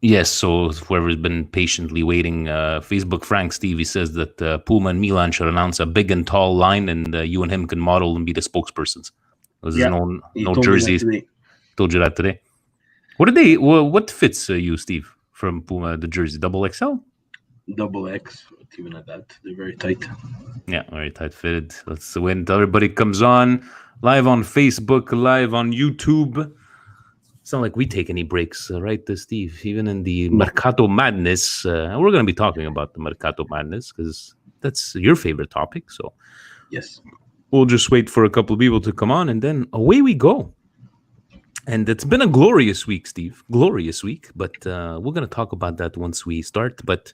Yes, so whoever's been patiently waiting, Facebook Frank Stevie says that Puma and Milan should announce a big and tall line, and you and him can model and be the spokespersons. There's no jerseys. Told you that today. What did they? What fits you, Steve, from Puma? The jersey, double XL, double X, even at that. They're very tight. Yeah, very tight fitted. Let's wait until everybody comes on live on Facebook, live on YouTube. It's not like we take any breaks, right, Steve? Even in the Mercato Madness, and we're going to be talking about the Mercato Madness because that's your favorite topic. So, yes, we'll just wait for a couple of people to come on, and then away we go. And it's been a glorious week, Steve. Glorious week. But we're going to talk about that once we start. But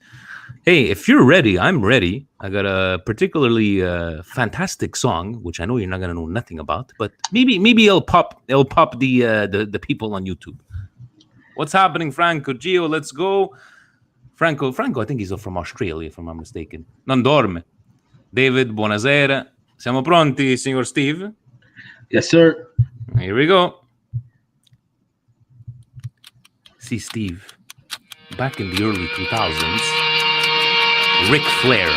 hey, if you're ready, I'm ready. I got a particularly fantastic song, which I know you're not going to know nothing about. But maybe it'll pop the people on YouTube. What's happening, Franco? Gio, let's go. Franco, I think he's from Australia, if I'm not mistaken. Non dorme. David, buonasera. Siamo pronti, signor Steve? Yes, sir. Here we go. See, Steve, back in the early 2000s, Ric Flair,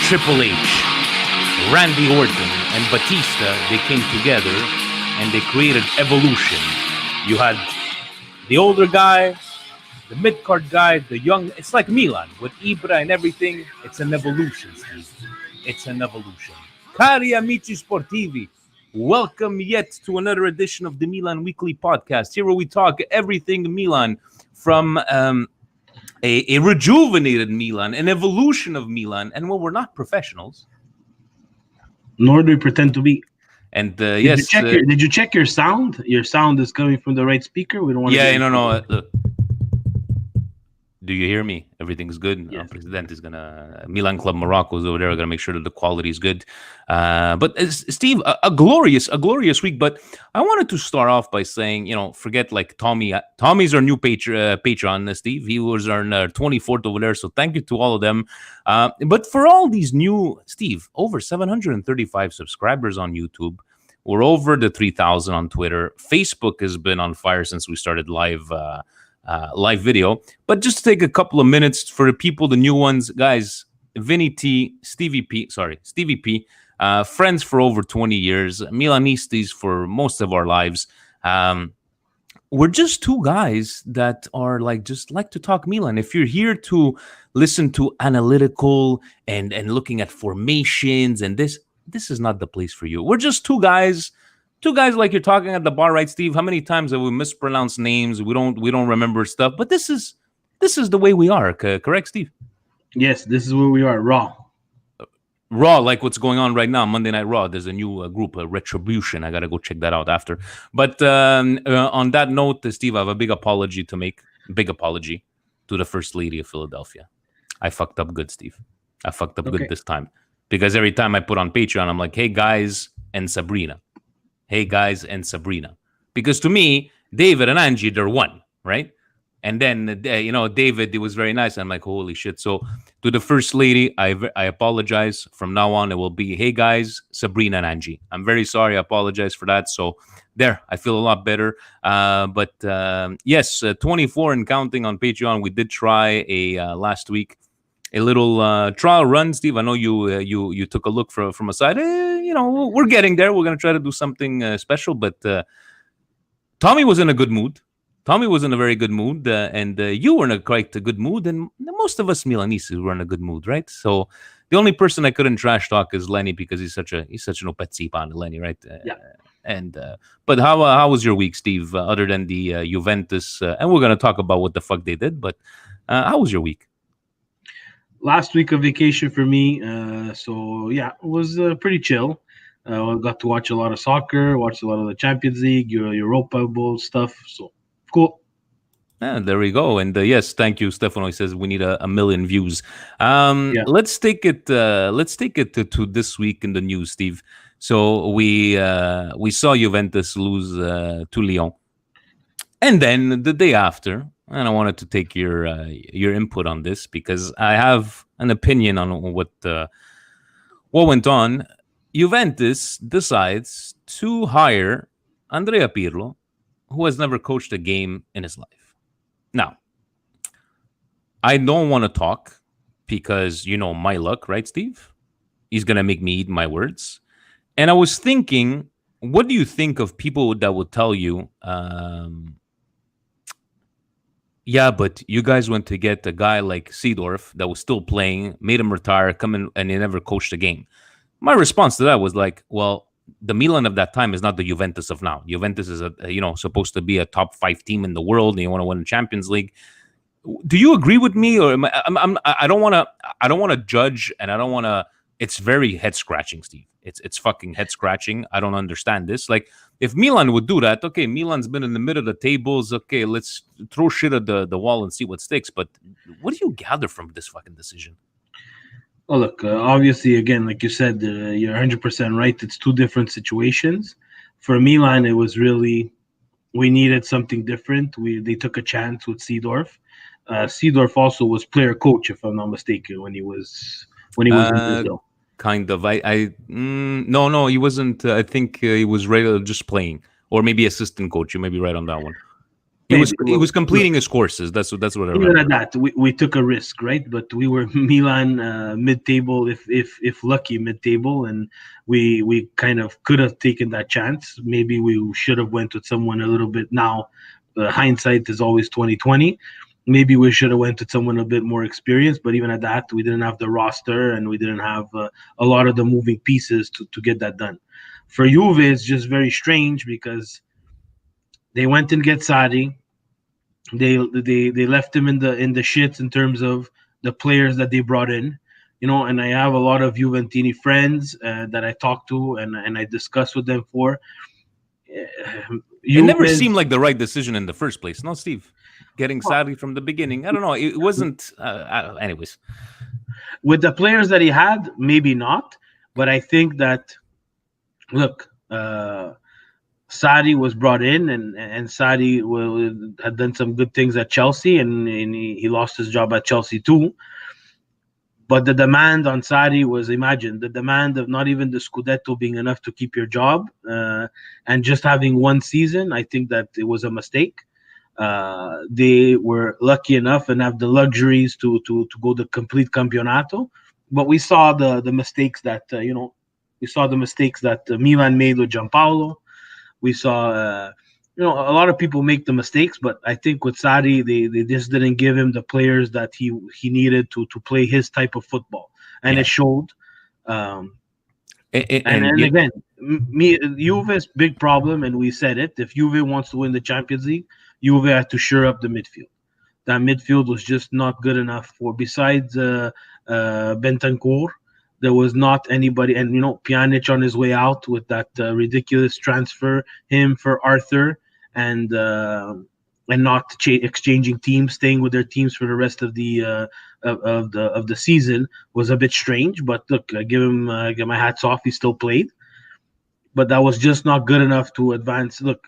Triple H, Randy Orton, and Batista, they came together and they created Evolution. You had the older guy, the mid-card guy, the young. It's like Milan with Ibra and everything. It's an evolution, Steve. It's an evolution. Cari amici sportivi, welcome yet to another edition of the Milan Weekly Podcast. Here where we talk everything Milan, from a rejuvenated Milan, an evolution of Milan, and we're not professionals. Nor do we pretend to be. And did yes, you check your sound? Your sound is coming from the right speaker. We don't want. Yeah, no. Do you hear me? Everything's good. Yes. President is gonna Milan Club Morocco's over there. Are gonna make sure that the quality is good. But Steve, a glorious week. But I wanted to start off by saying, forget like Tommy. Tommy's our new Patreon. Steve, he was our 24th over there. So thank you to all of them. But for all these new, Steve, over 735 subscribers on YouTube. We're over the 3,000 on Twitter. Facebook has been on fire since we started live video. But just to take a couple of minutes for the people, the new ones, guys, Vinny T, Stevie P, friends for over 20 years, Milanistas for most of our lives. We're just two guys that are just like to talk Milan. If you're here to listen to analytical and looking at formations and this is not the place for you. We're just two guys like you're talking at the bar, right, Steve? How many times have we mispronounced names? We don't remember stuff, but this is the way we are, correct, Steve? Yes, this is where we are, Raw, like what's going on right now, Monday Night Raw. There's a new group, Retribution. I got to go check that out after. But on that note, Steve, I have a big apology to make. Big apology to the First Lady of Philadelphia. I fucked up good, Steve. I fucked up good this time. Because every time I put on Patreon, I'm like, hey, guys, and Sabrina. Hey, guys, and Sabrina. Because to me, David and Angie, they're one, right? And then, David, it was very nice. I'm like, holy shit. So to the First Lady, I apologize. From now on, it will be, hey, guys, Sabrina and Angie. I'm very sorry. I apologize for that. So there, I feel a lot better. But yes, 24 and counting on Patreon. We did try last week. A little trial run, Steve. I know you took a look from a side. We're getting there. We're going to try to do something special. But Tommy was in a good mood. Tommy was in a very good mood. And you were in a quite a good mood. And most of us Milanese were in a good mood, right? So the only person I couldn't trash talk is Lenny because he's such an opezzipan, Lenny, right? Yeah. But how was your week, Steve, other than the Juventus? And we're going to talk about what the fuck they did. But how was your week? Last week of vacation for me, so yeah, it was pretty chill. I got to watch a lot of soccer, watched a lot of the Champions League, Europa Bowl stuff. So cool. Yeah, there we go. And yes, thank you, Stefano. He says we need a million views. Let's take it. Let's take it to this week in the news, Steve. So we saw Juventus lose to Lyon, and then the day after. And I wanted to take your input on this because I have an opinion on what went on. Juventus decides to hire Andrea Pirlo, who has never coached a game in his life. Now, I don't want to talk because my luck, right, Steve? He's gonna make me eat my words. And I was thinking, what do you think of people that will tell you, yeah, but you guys went to get a guy like Seedorf that was still playing, made him retire, come in, and he never coached a game. My response to that was like, well, the Milan of that time is not the Juventus of now. Juventus is supposed to be a top 5 team in the world, and you want to win the Champions League. Do you agree with me, or I don't want to? I don't want to judge, and I don't want to. It's very head scratching, Steve. It's fucking head scratching. I don't understand this. Like, if Milan would do that, okay, Milan's been in the middle of the tables. Okay, let's throw shit at the wall and see what sticks. But what do you gather from this fucking decision? Well, look, obviously, again, like you said, you're 100% right. It's two different situations. For Milan, it was really we needed something different. They took a chance with Seedorf. Seedorf also was player coach, if I'm not mistaken, when he was in Brazil. Kind of. No, he wasn't. I think he was regular, just playing, or maybe assistant coach. You may be right on that one. He was completing his courses. That's what I remember. Even at that, we took a risk, right? But we were Milan mid-table, if lucky mid-table, and we kind of could have taken that chance. Maybe we should have went with someone a little bit. Now, hindsight is always 2020. Maybe we should have went with someone a bit more experienced. But even at that, we didn't have the roster, and we didn't have a lot of the moving pieces to get that done. For Juve, it's just very strange because they went and get Sarri. They left him in the shits in terms of the players that they brought in, and I have a lot of Juventini friends that I talk to and I discuss with them for. It never seemed like the right decision in the first place, no, Steve? Getting Sarri from the beginning, I don't know. It wasn't. Anyways, with the players that he had, maybe not, but I think that look. Sarri was brought in, and Sarri had done some good things at Chelsea, and he lost his job at Chelsea too. But the demand on Sarri was, imagine, the demand of not even the Scudetto being enough to keep your job, and just having one season. I think that it was a mistake. They were lucky enough and have the luxuries to go the complete Campionato, but we saw the mistakes that Milan made with Gianpaolo. We saw, a lot of people make the mistakes, but I think with Sarri, they just didn't give him the players that he needed to play his type of football, and it showed. And again, Juve's big problem, and we said it. If Juve wants to win the Champions League, Juve had to shore up the midfield. That midfield was just not good enough for. Besides Bentancur, there was not anybody, and Pjanic on his way out with that ridiculous transfer, him for Arthur, and not exchanging teams, staying with their teams for the rest of the season was a bit strange. But look, I give my hats off. He still played, but that was just not good enough to advance. Look,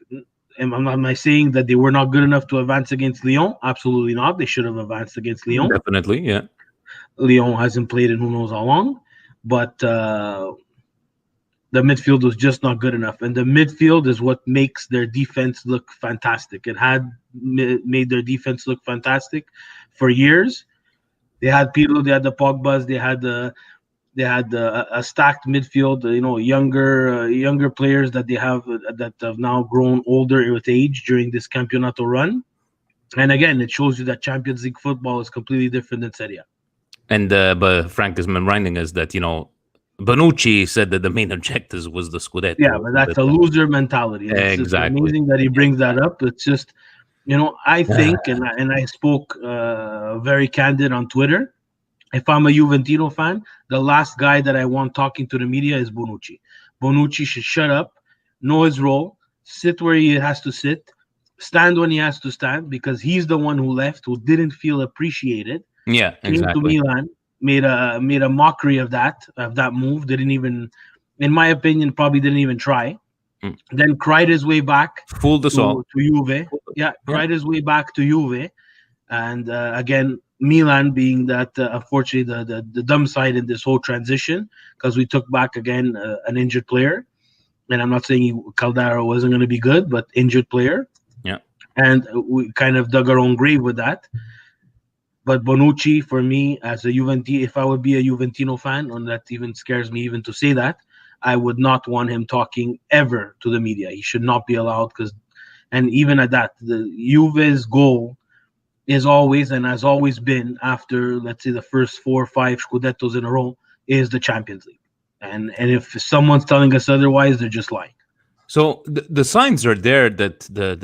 am I saying that they were not good enough to advance against Lyon? Absolutely not. They should have advanced against Lyon. Definitely, yeah. Lyon hasn't played in who knows how long. But the midfield was just not good enough. And the midfield is what makes their defense look fantastic. It had made their defense look fantastic for years. They had Pirlo, they had the Pogbas, they had a stacked midfield, younger players that they have that have now grown older with age during this Campionato run. And again, it shows you that Champions League football is completely different than Serie A. And but Frank is reminding us that Bonucci said that the main objective was the Scudetto. Yeah, but that's a loser mentality. It's exactly. It's amazing that he brings that up. It's just, I think, and I spoke very candid on Twitter. If I'm a Juventino fan, the last guy that I want talking to the media is Bonucci. Bonucci should shut up, know his role, sit where he has to sit, stand when he has to stand, because he's the one who left, who didn't feel appreciated. Yeah, exactly. Came to Milan, made a mockery of that move. Didn't even, in my opinion, probably didn't even try. Then cried his way back. Fooled us all. To Juve. Yeah, cried his way back to Juve. And again, Milan being that, unfortunately, the dumb side in this whole transition, because we took back again an injured player. And I'm not saying Caldara wasn't going to be good, but injured player. Yeah. And we kind of dug our own grave with that. But Bonucci, for me, as a Juventino, if I would be a Juventino fan, and that even scares me even to say that, I would not want him talking ever to the media. He should not be allowed because, and even at that, the Juve's goal is always and has always been after, let's say, the first 4 or 5 Scudettos in a row is the Champions League. And if someone's telling us otherwise, they're just lying. So the signs are there that the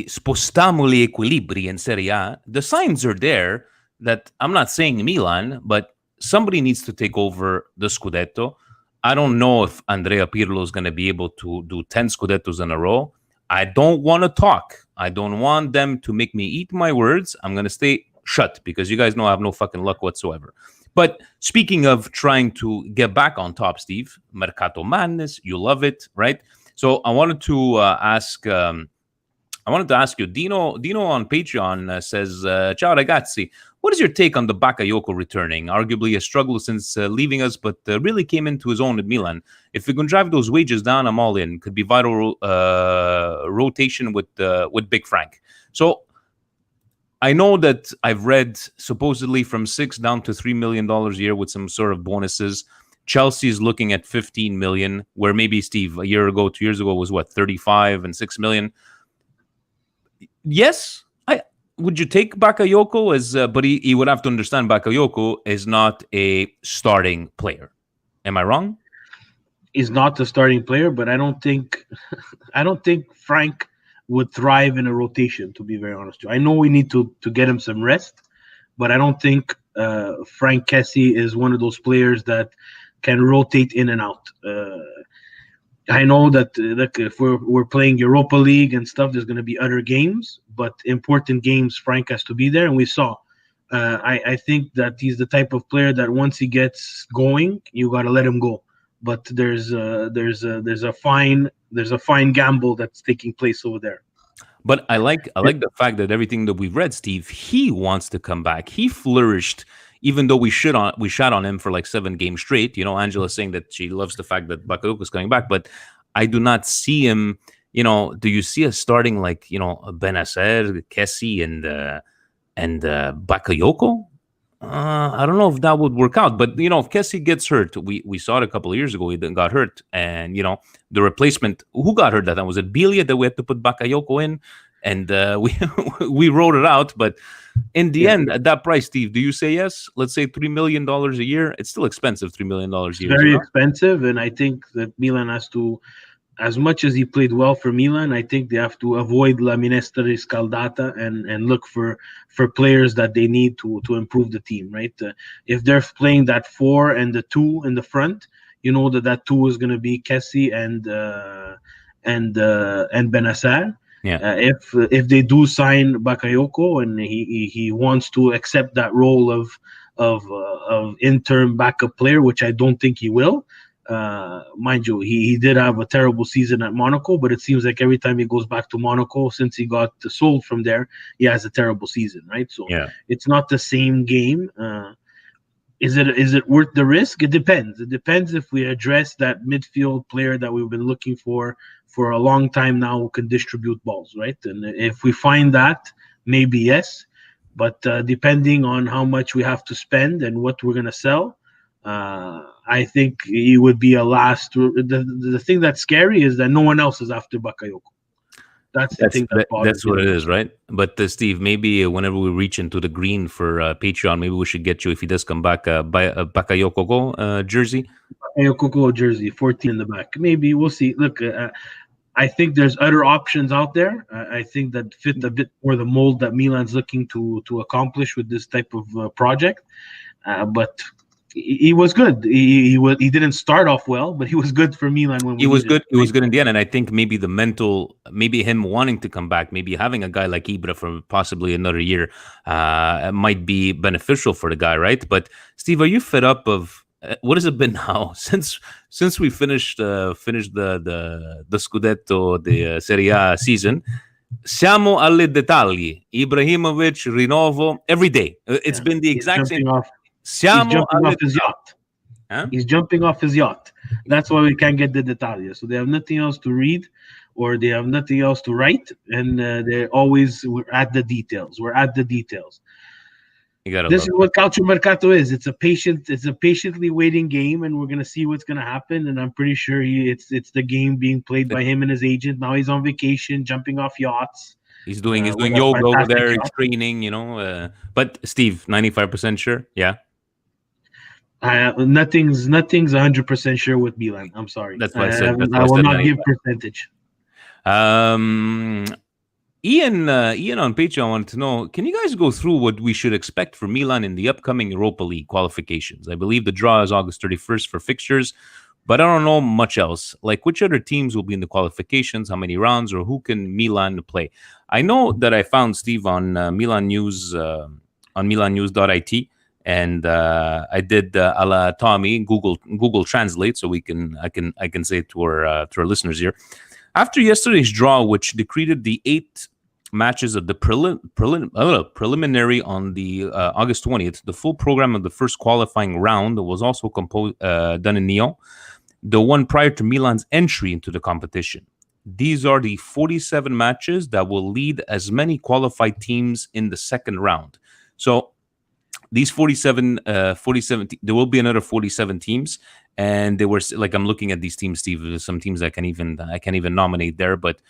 spostiamo gli equilibri in Serie A. The signs are there that I'm not saying Milan, but somebody needs to take over the Scudetto. I don't know if Andrea Pirlo is going to be able to do 10 Scudettos in a row. I don't want to talk. I don't want them to make me eat my words. I'm going to stay shut because you guys know I have no fucking luck whatsoever. But speaking of trying to get back on top, Steve, Mercato madness, you love it, right? So I wanted to ask you, Dino on Patreon says, ciao ragazzi, what is your take on the Bakayoko returning? Arguably a struggle since leaving us, but really came into his own at Milan. If we can drive those wages down, I'm all in. Could be vital rotation with Big Frank. So I know that I've read supposedly from $6 down to $3 million a year with some sort of bonuses. Chelsea is looking at 15 million, where maybe Steve a year ago, 2 years ago was what 35 and 6 million. Yes, would you take Bakayoko as? But he would have to understand Bakayoko is not a starting player. Am I wrong? He's not the starting player, but I don't think Frank would thrive in a rotation. To be very honest, with you. I know we need to get him some rest, but I don't think Frank Kessie is one of those players that can rotate in and out. I know that if we're playing Europa League and stuff, there's going to be other games, but important games, Frank has to be there, and we saw. I think that he's the type of player that once he gets going, you got to let him go. But there's a fine gamble that's taking place over there. But I like the fact that everything that we've read, Steve, he wants to come back. He flourished. Even though we shot on him for like 7 games straight, Angela's saying that she loves the fact that Bakayoko is coming back, but I do not see him. Do you see us starting like Benacer, Kessie, and Bakayoko? I don't know if that would work out, but if Kessie gets hurt, we saw it a couple of years ago. He got hurt, and the replacement who got hurt that time was it Belia that we had to put Bakayoko in, and we wrote it out, but. In the end, at that price, Steve, do you say yes? Let's say $3 million a year. It's still expensive, $3 million a year. Very expensive, and I think that Milan has to, as much as he played well for Milan, I think they have to avoid la minestra riscaldata and look for players that they need to improve the team, right? If they're playing that 4 and the 2 in the front, that 2 is going to be Kessie and Benacer. Yeah. If they do sign Bakayoko and he wants to accept that role of interim backup player, which I don't think he will. Mind you, he did have a terrible season at Monaco, but it seems like every time he goes back to Monaco since he got sold from there, he has a terrible season, right? So It's not the same game. Is it worth the risk? It depends. It depends if we address that midfield player that we've been looking for a long time now who can distribute balls, right? And if we find that, maybe yes. But depending on how much we have to spend and what we're going to sell, I think he would be a last. The thing that's scary is that no one else is after Bakayoko. That's the thing. That's what it is, right? But Steve, maybe whenever we reach into the green for Patreon, maybe we should get you, if he does come back, buy a Bakayoko jersey. Bakayoko jersey, 14 in the back. Maybe we'll see. Look, I think there's other options out there. I think that fit a bit more the mold that Milan's looking to accomplish with this type of project. But he was good. He didn't start off well, but he was good for Milan when he was good. He was good in the end, and I think maybe maybe him wanting to come back, maybe having a guy like Ibra for possibly another year, might be beneficial for the guy, right? But Steve, are you fed up of what has it been now since we finished the Scudetto, the Serie A season? Siamo alle dettagli. Ibrahimovic, rinnovo every day. It's been the exact same. He's jumping off his yacht. Huh? He's jumping off his yacht. That's why we can't get the dettaglia. So they have nothing else to read, or they have nothing else to write, and we're at the details. We're at the details. You gotta This love is what Calcio Mercato is. It's a patiently waiting game, and we're gonna see what's gonna happen. And I'm pretty sure it's the game being played by him and his agent. Now he's on vacation, jumping off yachts. He's doing with a yoga over fantastic there. He's shot. training, but Steve, 95% sure. Yeah, Nothing's 100% sure with Milan. I'm sorry. that's why I said. That's why I I will said not give 95. percentage. Ian on Patreon wanted to know, can you guys go through what we should expect for Milan in the upcoming Europa League qualifications? I believe the draw is August 31st for fixtures, but I don't know much else. Like, which other teams will be in the qualifications, how many rounds, or who can Milan play? I know that I found Steve on Milan News, on milannews.it, and I did a la Tommy Google Translate, so I can say to our listeners here. After yesterday's draw, which decreed the 8 matches of the preliminary on the August 20th, the full program of the first qualifying round was also done in Lyon, the one prior to Milan's entry into the competition. These are the 47 matches that will lead as many qualified teams in the second round. So these 47, there will be another 47 teams, and they were like, I'm looking at these teams, Steve. There's some teams I can't even nominate there, but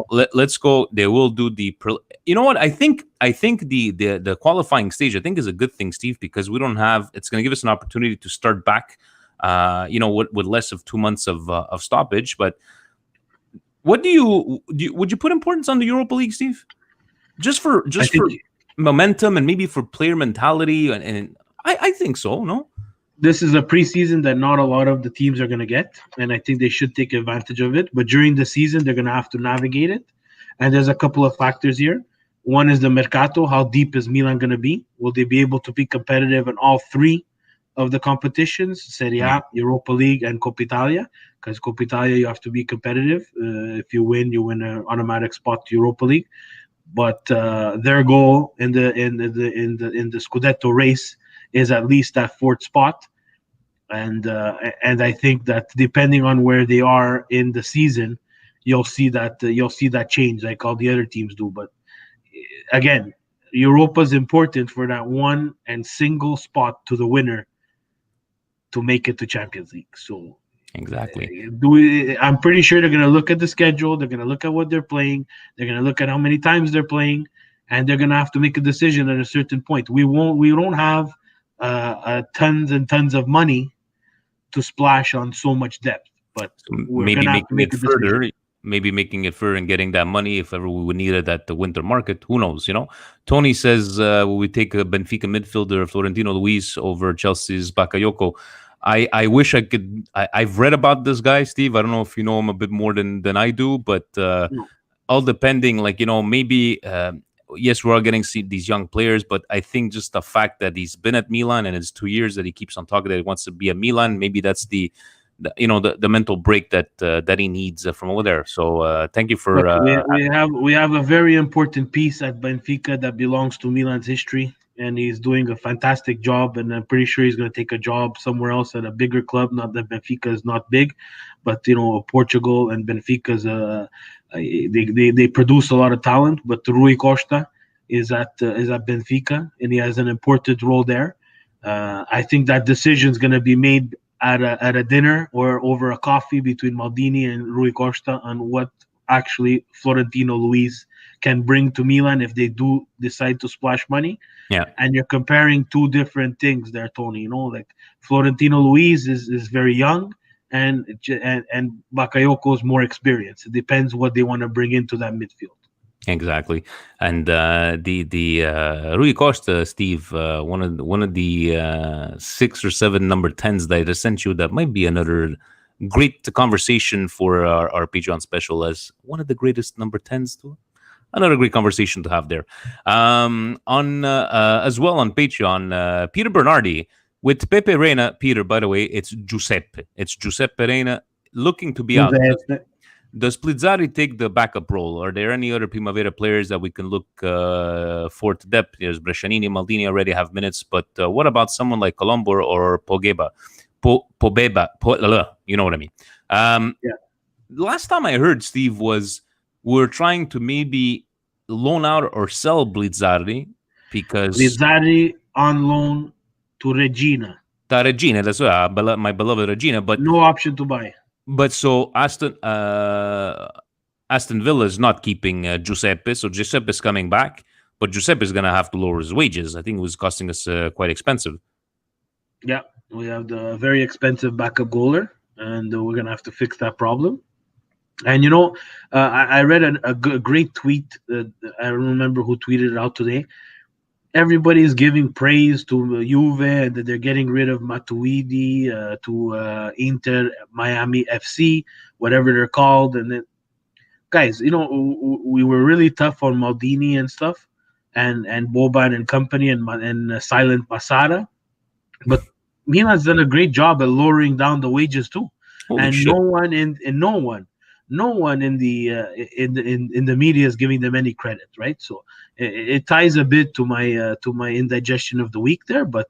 let's go. They will do the. You know what? I think the qualifying stage, I think, is a good thing, Steve, because we don't have. It's going to give us an opportunity to start back. With less of 2 months of stoppage. But what would you put importance on the Europa League, Steve? Just for momentum and maybe for player mentality, and I think so. No, this is a preseason that not a lot of the teams are going to get, and I think they should take advantage of it. But during the season, they're going to have to navigate it, and there's a couple of factors here. One is the Mercato. How deep is Milan going to be? Will they be able to be competitive in all 3 of the competitions, Serie A, Europa League, and Coppa Italia? Because Coppa Italia, you have to be competitive. If you win an automatic spot to Europa League. But their goal in the Scudetto race is at least that 4th spot, and I think that depending on where they are in the season, you'll see that change like all the other teams do. But again, Europa is important for that one and single spot to the winner to make it to Champions League. So exactly. I'm pretty sure they're going to look at the schedule. They're going to look at what they're playing. They're going to look at how many times they're playing, and they're going to have to make a decision at a certain point. We don't have tons and tons of money to splash on so much depth, but we're going to have to make it further. Maybe making it further and getting that money if ever we would need it at the winter market. Who knows? Tony says, will we take a Benfica midfielder Florentino Luis over Chelsea's Bakayoko? I wish I could. I've read about this guy, Steve. I don't know if you know him a bit more than I do, but all depending, maybe, yes, we're all getting these young players, but I think just the fact that he's been at Milan and it's 2 years that he keeps on talking that he wants to be at Milan, maybe that's the mental break that he needs from over there. So thank you for. We have a very important piece at Benfica that belongs to Milan's history. And he's doing a fantastic job, and I'm pretty sure he's going to take a job somewhere else at a bigger club. Not that Benfica is not big, but Portugal and Benfica's they produce a lot of talent. But Rui Costa is at Benfica, and he has an important role there. I think that decision is going to be made at a dinner or over a coffee between Maldini and Rui Costa on what actually Florentino Luis can bring to Milan if they do decide to splash money. Yeah. And you're comparing 2 different things there, Tony. Like Florentino Luis is very young, and Bakayoko is more experienced. It depends what they want to bring into that midfield. Exactly. And the Rui Costa, Steve, one of the 6 or 7 number 10s that I sent you, that might be another great conversation for our Patreon special as one of the greatest number 10s too. Another great conversation to have there. As well on Patreon, Peter Bernardi with Pepe Reina. Peter, by the way, it's Giuseppe. It's Giuseppe Reina looking to be out. Does Plizzari take the backup role? Are there any other Primavera players that we can look for to depth? There's Brescianini, Maldini already have minutes, but what about someone like Colombo or Pobeba? You know what I mean? Last time I heard, Steve, was we're trying to maybe loan out or sell Blizzardi because Blizzardi on loan to Regina. Regina, that's my beloved Regina. But no option to buy. But so Aston Villa is not keeping Giuseppe, so Giuseppe is coming back, but Giuseppe is going to have to lower his wages. I think it was costing us quite expensive. Yeah, we have the very expensive backup goaler, and we're going to have to fix that problem. And I read a great tweet. I don't remember who tweeted it out today. Everybody is giving praise to Juve and that they're getting rid of Matuidi to Inter Miami FC, whatever they're called. And then, guys, we were really tough on Maldini and stuff, and Boban and company and Silent Masada, but Milan's done a great job at lowering down the wages too. Holy and shit. no one in the media is giving them any credit, right? So it ties a bit to my indigestion of the week there, but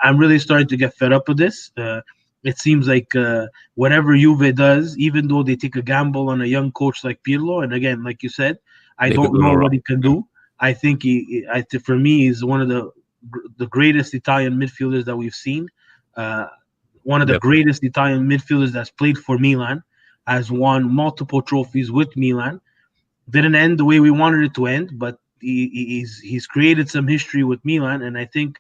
I'm really starting to get fed up with this. It seems like whatever Juve does, even though they take a gamble on a young coach like Pirlo, and again, like you said, I don't know what he can do. I think for me, he's one of the greatest Italian midfielders that we've seen. One of the greatest Italian midfielders that's played for Milan, has won multiple trophies with Milan. Didn't end the way we wanted it to end, but he's created some history with Milan, and I think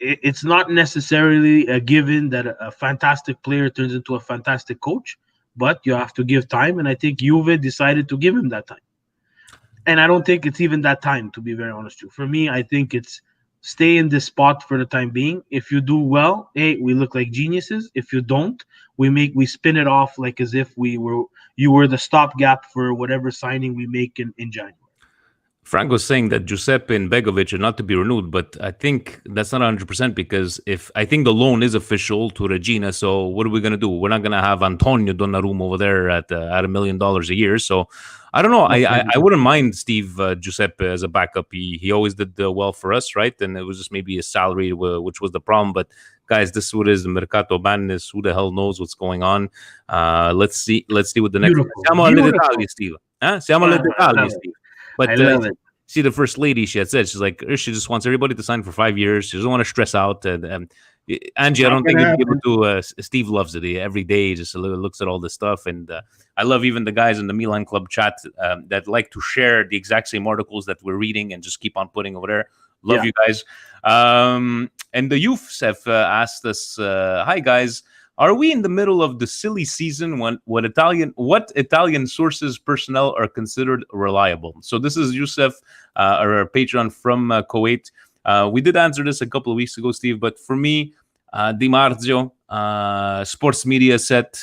it's not necessarily a given that a fantastic player turns into a fantastic coach, but you have to give time, and I think Juve decided to give him that time. And I don't think it's even that time, to be very honest with you. For me, I think it's stay in this spot for the time being. If you do well, hey, we look like geniuses. If you don't, we spin it off like as if you were the stopgap for whatever signing we make in January. Frank was saying that Giuseppe and Begovic are not to be renewed, but I think that's not 100% because I think the loan is official to Regina. So what are we going to do? We're not going to have Antonio Donnarumma over there at $1 million a year. So I don't know. I wouldn't mind Steve Giuseppe as a backup. He always did well for us, right? And it was just maybe his salary, which was the problem. But guys, this is what is the Mercato madness. Who the hell knows what's going on? Let's see what the next. Siamo alle dettagli, Steve. Siamo alle dettagli, Steve. But I love it. See, the first lady, she had said, she's like, she just wants everybody to sign for 5 years. She doesn't want to stress out. And Angie, I don't think you'd be able to. Steve loves it. Every day he just looks at all this stuff. And I love even the guys in the Milan Club chat that like to share the exact same articles that we're reading and just keep on putting over there. Love you guys. And the youths have asked us, hi, guys. Are we in the middle of the silly season when what Italian sources personnel are considered reliable? So this is Youssef, our patron from Kuwait. We did answer this a couple of weeks ago, Steve, but for me, Di Marzio, Sports Media Set,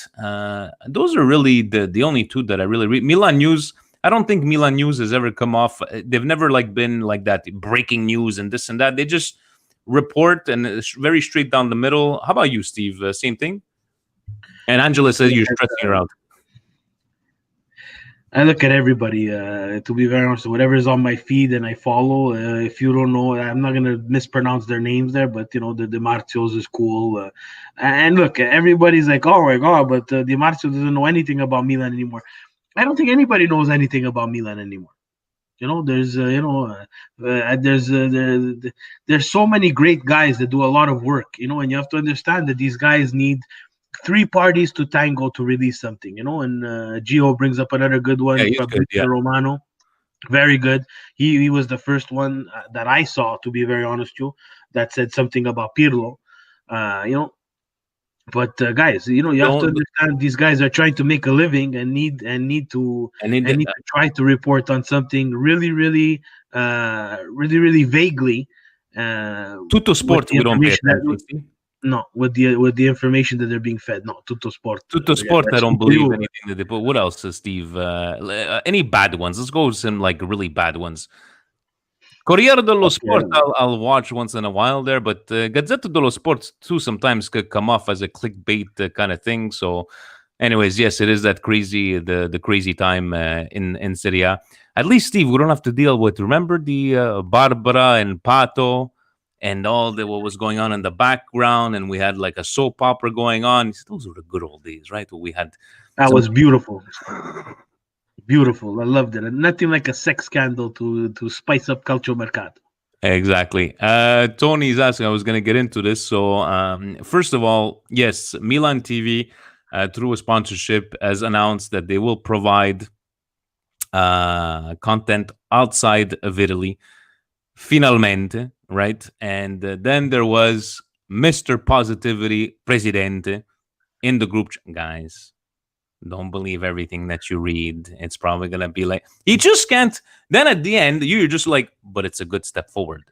those are really the only two that I really read. Milan News, I don't think Milan News has ever come off. They've never been like that, breaking news and this and that. They just report and it's very straight down the middle. How about you, Steve? Same thing? And Angela says you're stressing her out. I look at everybody, to be very honest, whatever is on my feed and I follow. If you don't know, I'm not going to mispronounce their names there, but, the Di Marzios is cool. And look, everybody's like, oh my God, but Di Marzio doesn't know anything about Milan anymore. I don't think anybody knows anything about Milan anymore. There's so many great guys that do a lot of work, and you have to understand that these guys need 3 parties to tango to release something, and Gio brings up another good one. Yeah, Romano, very good. He was the first one that I saw, to be very honest with you, that said something about Pirlo, But guys, you have to understand these guys are trying to make a living and need to try to report on something really vaguely. Tutto sport, we don't pay attention. No, with the information that they're being fed. No, tutto sport. Tutto sport, I don't believe anything that they put. What else, Steve? Any bad ones? Let's go with some really bad ones. Corriere dello Sport, I'll watch once in a while there, but Gazzetta dello Sport too sometimes could come off as a clickbait kind of thing. So, anyways, yes, it is that crazy, the crazy time in Serie A. At least, Steve, we don't have to deal with. Remember the Barbara and Pato and all what was going on in the background, and we had like a soap opera going on. Those were the good old days, right? We had that was beautiful. Beautiful. I loved it. And nothing like a sex scandal to spice up Calcio Mercato. Exactly. Tony's asking, I was going to get into this. So, first of all, yes, Milan TV, through a sponsorship, has announced that they will provide content outside of Italy, finalmente, right? And then there was Mr. Positivity Presidente in the group. Guys, don't believe everything that you read. It's probably going to be like, he just can't. Then at the end, you're just like, but it's a good step forward.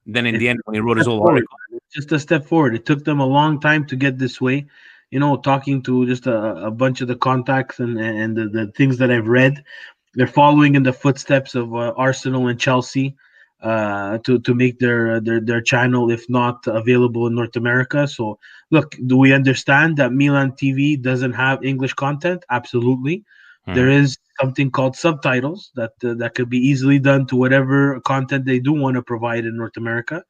Then in It's the end, when he wrote a his step whole forward. article, It's just a step forward. It took them a long time to get this way. Talking to just a bunch of the contacts and the things that I've read, they're following in the footsteps of Arsenal and Chelsea to make their channel, if not available in North America. So, look, do we understand that Milan TV doesn't have English content? Absolutely. There hmm. is something called subtitles that could be easily done to whatever content they do want to provide in North America.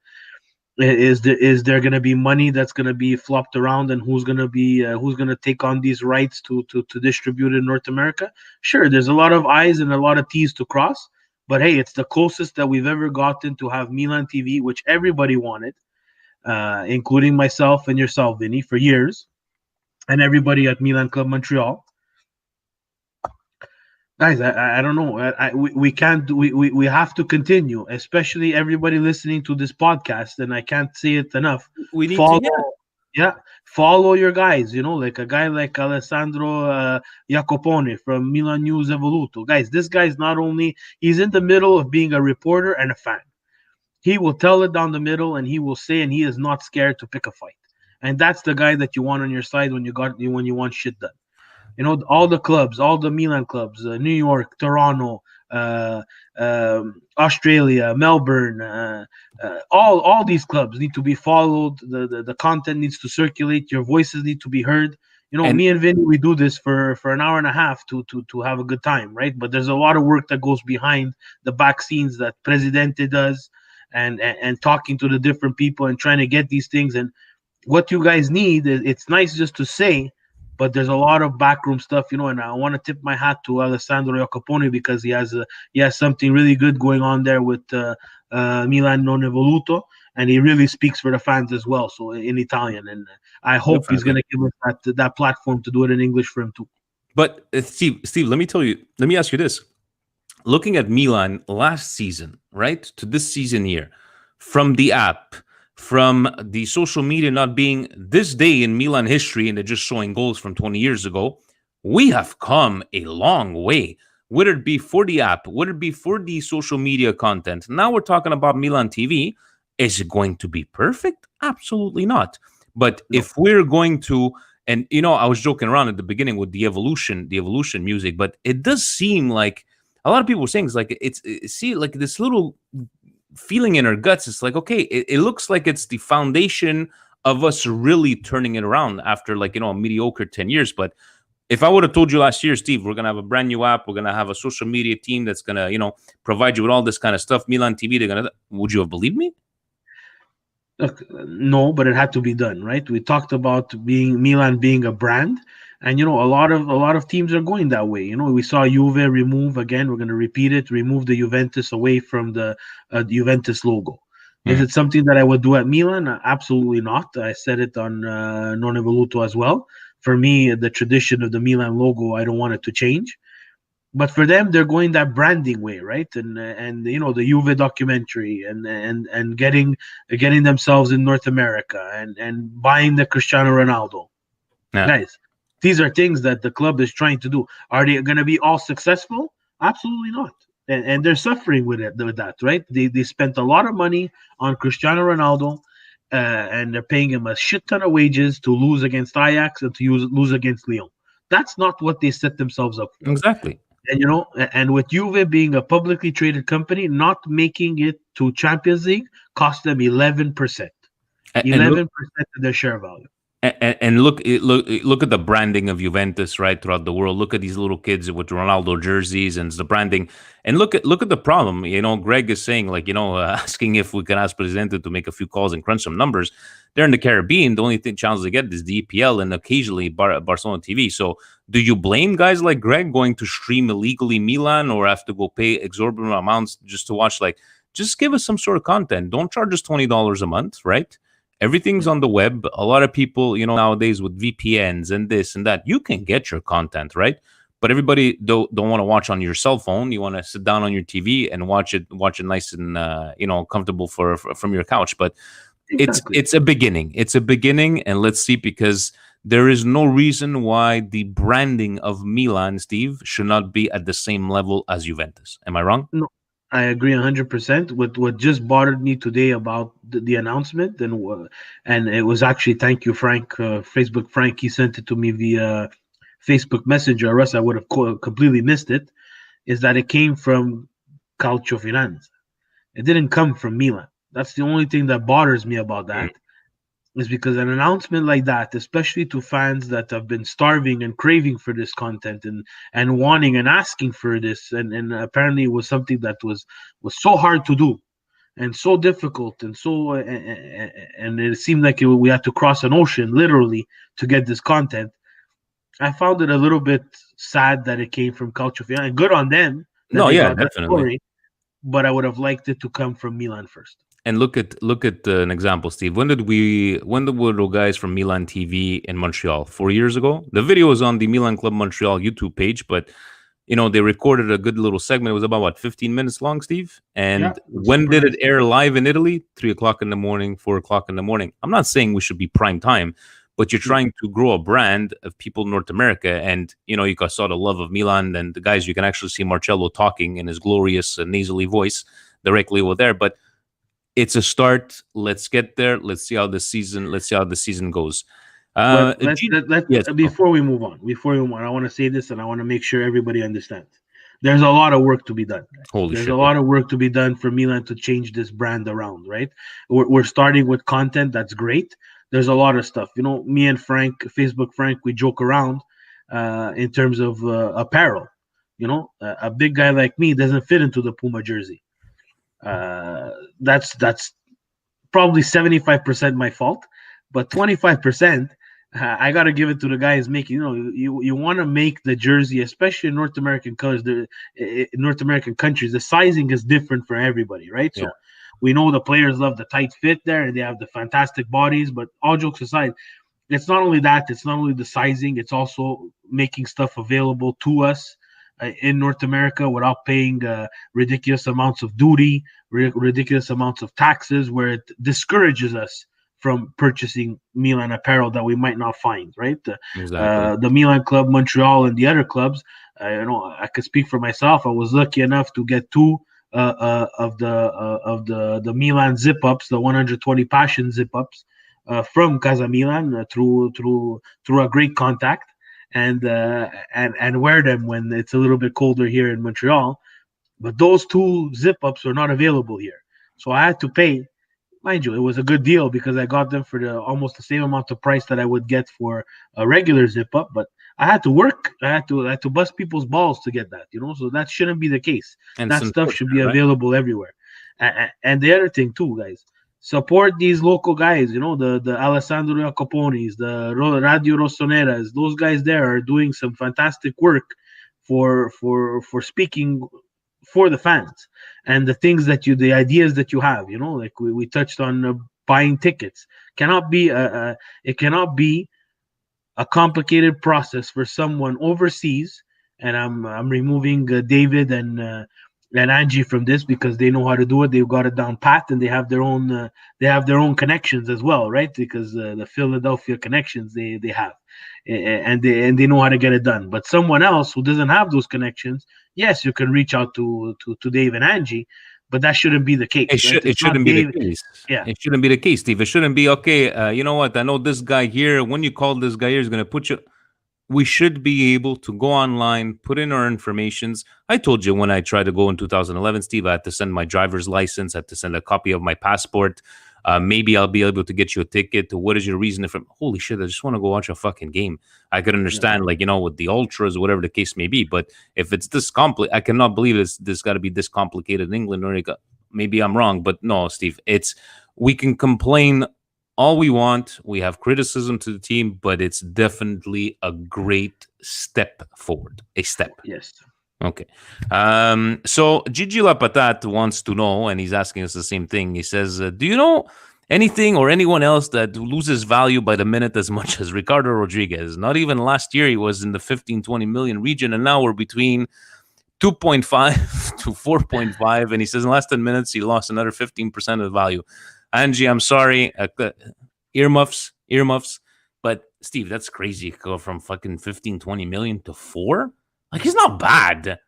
Is there going to be money that's going to be flopped around, and who's going to take on these rights to distribute in North America? Sure, there's a lot of I's and a lot of T's to cross, but hey, it's the closest that we've ever gotten to have Milan TV, which everybody wanted, including myself and yourself, Vinny, for years, and everybody at Milan Club Montreal. Guys, I don't know. We can't we have to continue, especially everybody listening to this podcast, and I can't say it enough. We need to, Follow, yeah. yeah, follow your guys. Like a guy like Alessandro Jacopone from Milan News Evoluto. Guys, this guy's not only he's in the middle of being a reporter and a fan. He will tell it down the middle, and he will say, and he is not scared to pick a fight. And that's the guy that you want on your side when you want shit done. All the clubs, all the Milan clubs, New York, Toronto, Australia, Melbourne, all these clubs need to be followed. The content needs to circulate. Your voices need to be heard. And Me and Vinny, we do this for an hour and a half to have a good time, right? But there's a lot of work that goes behind the back scenes that Presidente does, and talking to the different people and trying to get these things. And what you guys need, it's nice just to say, but there's a lot of backroom stuff, and I want to tip my hat to Alessandro Jacopone because he has something really good going on there with Milan Non Evoluto, and he really speaks for the fans as well, so in Italian, and I hope he's going definitely. to give us that platform to do it in English for him too. But Steve, let me ask you this. Looking at Milan last season, right, to this season here, from the app, from the social media not being this day in Milan history and they're just showing goals from 20 years ago, we have come a long way. Would it be for the app? Would it be for the social media content? Now we're talking about Milan TV. Is it going to be perfect? Absolutely not. But No. if we're going to, and I was joking around at the beginning with the evolution music, but it does seem like a lot of people were saying it's like see like this little feeling in our guts. It's like, okay, it looks like it's the foundation of us really turning it around after like a mediocre 10 years. But if I would have told you last year, Steve, we're gonna have a brand new app, we're gonna have a social media team that's gonna provide you with all this kind of stuff, Milan TV, would you have believed me? Look, no, but it had to be done, right? We talked about Milan being a brand, and a lot of teams are going that way. We saw Juve remove again. We're going to repeat it. Remove the Juventus away from the Juventus logo. Is Mm. it something that I would do at Milan? Absolutely not. I said it on Non Evoluto as well. For me, the tradition of the Milan logo, I don't want it to change. But for them, they're going that branding way, right? And the Juve documentary and getting themselves in North America and buying the Cristiano Ronaldo. Yeah, Guys, these are things that the club is trying to do. Are they going to be all successful? Absolutely not. And they're suffering with that, right? They spent a lot of money on Cristiano Ronaldo, and they're paying him a shit ton of wages to lose against Ajax and to lose against Lyon. That's not what they set themselves up for. exactly. And with Juve being a publicly traded company, not making it to Champions League cost them 11%. And look, 11% of their share value. and look at the branding of Juventus right throughout the world. Look at these little kids with Ronaldo jerseys and the branding. And look at the problem. Greg is saying like asking if we can ask Presidente to make a few calls and crunch some numbers. They're in the Caribbean. The only challenge they get is the EPL and occasionally Barcelona TV. So do you blame guys like Greg going to stream illegally Milan or have to go pay exorbitant amounts just to watch like just give us some sort of content. Don't charge us $20 a month, right? Everything's on the web. A lot of people, nowadays with VPNs and this and that, you can get your content, right? But everybody don't want to watch on your cell phone. You want to sit down on your TV and watch it nice and comfortable from your couch. But Exactly. it's a beginning. It's a beginning, and let's see, because there is no reason why the branding of Milan, Steve, should not be at the same level as Juventus. Am I wrong? No, I agree 100%. What just bothered me today about the announcement, and it was actually, thank you, Frank, Facebook Frank. He sent it to me via Facebook Messenger, or else I would have completely missed it. Is that it came from Calcio Finanza. It didn't come from Milan. That's the only thing that bothers me about that. Is because an announcement like that, especially to fans that have been starving and craving for this content and wanting and asking for this, and apparently it was something that was so hard to do and so difficult, and so and it seemed like we had to cross an ocean literally to get this content. I found it a little bit sad that it came from Calcio Fiana. Good on them that No, they yeah, got that definitely. story, but I would have liked it to come from Milan first. And look at an example, Steve. When were the guys from Milan TV in Montreal? 4 years ago. The video was on the Milan Club Montreal YouTube page, but they recorded a good little segment. It was about 15 minutes long, Steve. And Yeah, when did it air live in Italy? 3 o'clock in the morning, 4 o'clock in the morning. I'm not saying we should be prime time, but you're trying to grow a brand of people in North America, and you saw the love of Milan, and the guys, you can actually see Marcello talking in his glorious nasally voice directly over there. But it's a start. Let's get there. Let's see how the season goes. Before we move on, I want to say this, and I want to make sure everybody understands. There's a lot of work to be done. There's a lot of work to be done for Milan to change this brand around, right? We're starting with content. That's great. There's a lot of stuff. Me and Frank, Facebook Frank, we joke around in terms of apparel. A big guy like me doesn't fit into the Puma jersey. That's probably 75% my fault, but 25% I gotta give it to the guys making. You want to make the jersey, especially in North American colors, North American countries, the sizing is different for everybody, right? So we know the players love the tight fit there, and they have the fantastic bodies. But all jokes aside, it's not only that. It's not only the sizing. It's also making stuff available to us in North America without paying ridiculous amounts of duty, ridiculous amounts of taxes, where it discourages us from purchasing Milan apparel that we might not find, right? Exactly. The Milan Club Montreal and the other clubs, I could speak for myself. I was lucky enough to get two of the Milan zip ups, the 120 Passion zip ups from Casa Milan through a great contact. And wear them when it's a little bit colder here in Montreal. But those two zip-ups are not available here. So I had to pay. Mind you, it was a good deal because I got them for almost the same amount of price that I would get for a regular zip-up. But I had to work. I had to bust people's balls to get that, So that shouldn't be the case. And that stuff should be available everywhere. And the other thing too, guys, support these local guys, the Alessandro Jacoponis, the Radio Rossoneras. Those guys there are doing some fantastic work for speaking for the fans and the ideas that you have. Like we touched on buying tickets. It cannot be a complicated process for someone overseas. And I'm removing David and Angie from this because they know how to do it. They've got it down pat, and they have their own connections as well, right? Because the Philadelphia connections they have, and they know how to get it done. But someone else who doesn't have those connections, yes, you can reach out to Dave and Angie, but that shouldn't be the case. It shouldn't be the case. Yeah, it shouldn't be the case, Steve. It shouldn't be okay. You know what? I know this guy here. When you call this guy here, is going to put you. We should be able to go online, put in our informations. I told you when I tried to go in 2011, Steve, I had to send my driver's license, I had to send a copy of my passport. Maybe I'll be able to get you a ticket. What is your reason? Holy shit, I just want to go watch a fucking game. I could understand, with the ultras, whatever the case may be. But if it's this complicated, I cannot believe this got to be this complicated in England. Or maybe I'm wrong, but no, Steve, we can complain all we want. We have criticism to the team, but it's definitely a great step forward. A step. Yes. Okay. So Gigi Lapatat wants to know, and he's asking us the same thing. He says, do you know anything or anyone else that loses value by the minute as much as Ricardo Rodriguez? Not even last year he was in the 15-20 million region, and now we're between 2.5 to 4.5. And he says in the last 10 minutes he lost another 15% of the value. Angie, I'm sorry. Earmuffs. But Steve, that's crazy. Go from fucking 15-20 million to 4? Like, he's not bad.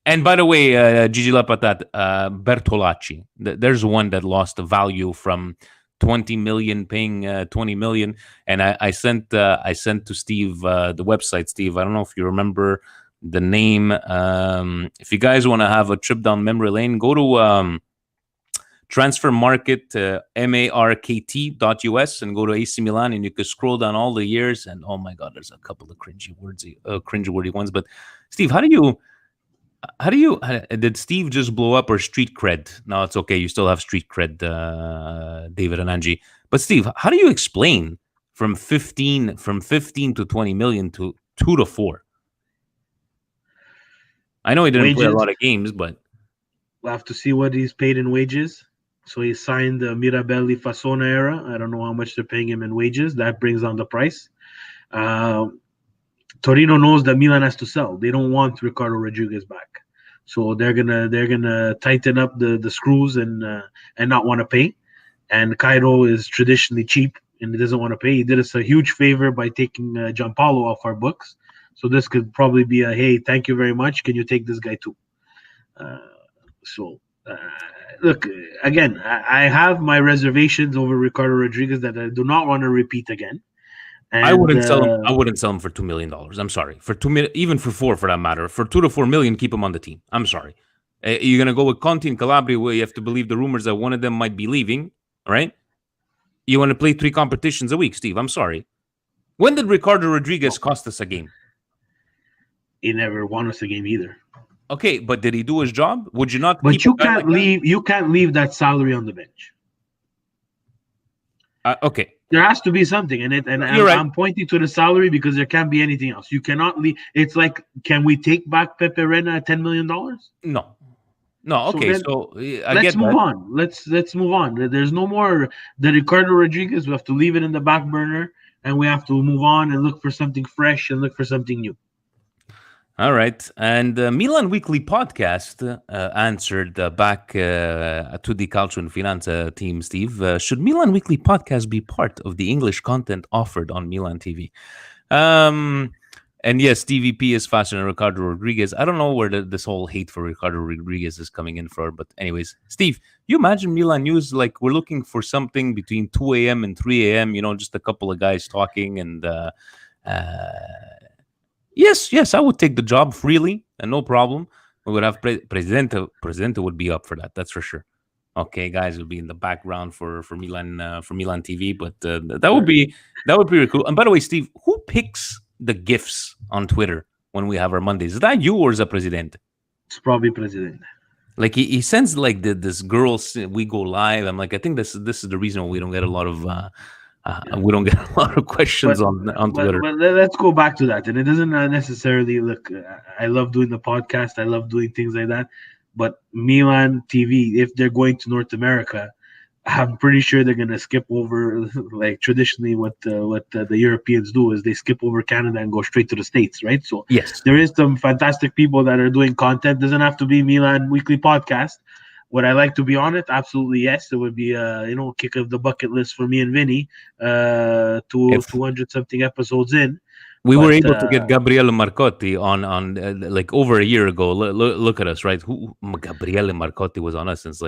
And by the way, Gigi Lapatat, Bertolacci, there's one that lost the value from 20 million paying 20 million. And I sent to Steve the website. Steve, I don't know if you remember the name. If you guys want to have a trip down memory lane, go to transfer market markt.us and go to AC Milan, and you can scroll down all the years. And oh my God, there's a couple of cringeworthy ones. But Steve, how did Steve just blow up or street cred? No, it's okay. You still have street cred, David and Angie. But Steve, how do you explain from 15 to 20 million to 2 to 4? I know he didn't play a lot of games, but we'll have to see what he's paid in wages. So he signed the Mirabelli Fasona era. I don't know how much they're paying him in wages. That brings down the price. Torino knows that Milan has to sell. They don't want Ricardo Rodriguez back, so they're gonna tighten up the screws and not want to pay. And Cairo is traditionally cheap and he doesn't want to pay. He did us a huge favor by taking Gianpaolo off our books. So this could probably be a, hey, thank you very much. Can you take this guy too? Look, again, I have my reservations over Ricardo Rodriguez that I do not want to repeat again. And, I wouldn't sell him. I wouldn't sell him for $2 million. I'm sorry. For 2 million, even for 4, for that matter. For 2 to 4 million, keep him on the team. I'm sorry. You're gonna go with Conti and Calabria, where you have to believe the rumors that one of them might be leaving, right? You want to play 3 competitions a week, Steve. I'm sorry. When did Ricardo Rodriguez cost us a game? He never won us a game either. Okay, but did he do his job? Would you not? But you can't leave. You can't leave that salary on the bench. Okay. There has to be something in it, and I'm pointing to the salary because there can't be anything else. You cannot leave. It's like, can we take back Pepe Reina at $10 million? No. Okay, so let's move on. Let's move on. There's no more the Ricardo Rodriguez. We have to leave it in the back burner, and we have to move on and look for something fresh and look for something new. All right. And Milan Weekly Podcast answered back to the Calcio and Finanza team, Steve. Should Milan Weekly Podcast be part of the English content offered on Milan TV? And yes, DVP is faster than Ricardo Rodriguez. I don't know where this whole hate for Ricardo Rodriguez is coming in for. But anyways, Steve, you imagine Milan News, like, we're looking for something between 2 a.m. and 3 a.m., just a couple of guys talking and... Yes, I would take the job freely and no problem. We would have Presidente would be up for that. That's for sure. Okay, guys, would be in the background for Milan TV, but that would be really cool. And by the way, Steve, who picks the gifts on Twitter when we have our Mondays? Is that you or is that Presidente? It's probably Presidente. Like he sends like this girl. We go live. I'm like, I think this is the reason why we don't get a lot of. We don't get a lot of questions on Twitter. But let's go back to that. And it doesn't necessarily look. I love doing the podcast. I love doing things like that. But Milan TV, if they're going to North America, I'm pretty sure they're going to skip over, like traditionally what the Europeans do is they skip over Canada and go straight to the States, right? So yes, there is some fantastic people that are doing content. Doesn't have to be Milan Weekly Podcast. Would I like to be on it? Absolutely, yes. It would be kick of the bucket list for me and Vinny. 200 something episodes in. We were able to get Gabriele Marcotti on like over a year ago. Look at us, right? Gabriele Marcotti was on us since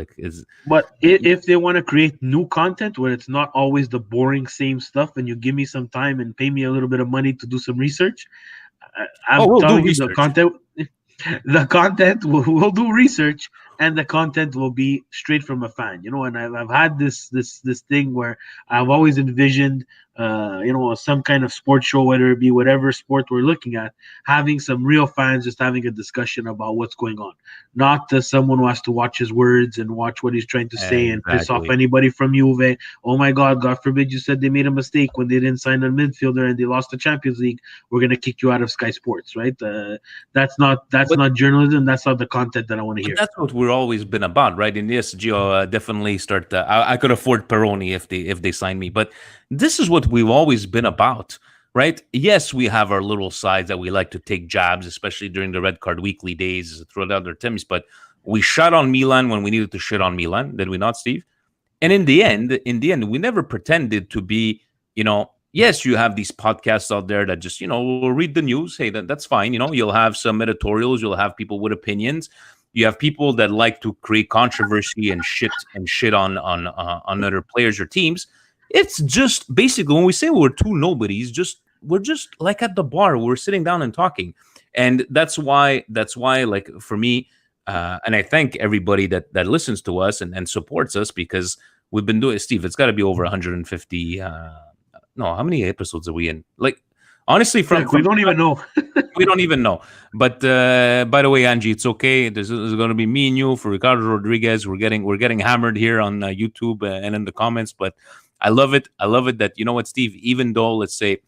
But if they want to create new content where it's not always the boring same stuff, and you give me some time and pay me a little bit of money to do some research, I'm telling you the content. The content will do research, and the content will be straight from a fan, and I've had this thing where I've always envisioned some kind of sports show, whether it be whatever sport we're looking at, having some real fans just having a discussion about what's going on, not someone who has to watch his words and watch what he's trying to say and piss off anybody from Juve. Oh my God forbid you said they made a mistake when they didn't sign a midfielder and they lost the Champions League. We're gonna kick you out of Sky Sports, right? That's not journalism. That's not the content that I want to hear. That's what we're always been about, right? And yes, Gio, definitely start. I could afford Peroni if they sign me, but this is what we've always been about, right? Yes, we have our little sides that we like to take jabs, especially during the Red Card Weekly days, throughout other times. But we shot on Milan when we needed to shit on Milan, did we not, Steve? And in the end, we never pretended to be, yes, you have these podcasts out there that just, will read the news. Hey, that's fine. You'll have some editorials. You'll have people with opinions. You have people that like to create controversy and shit on other players or teams. It's just basically when we say we're two nobodies, we're just like at the bar, we're sitting down and talking. And that's why, like for me, and I thank everybody that listens to us and supports us, because we've been doing, Steve, it's got to be over 150. No, how many episodes are we in? Like, honestly, we don't even know. We don't even know. But by the way, Angie, it's okay. There's going to be me and you for Ricardo Rodriguez. We're getting hammered here on YouTube and in the comments. But I love it. I love it that, you know what, Steve, even though, let's say,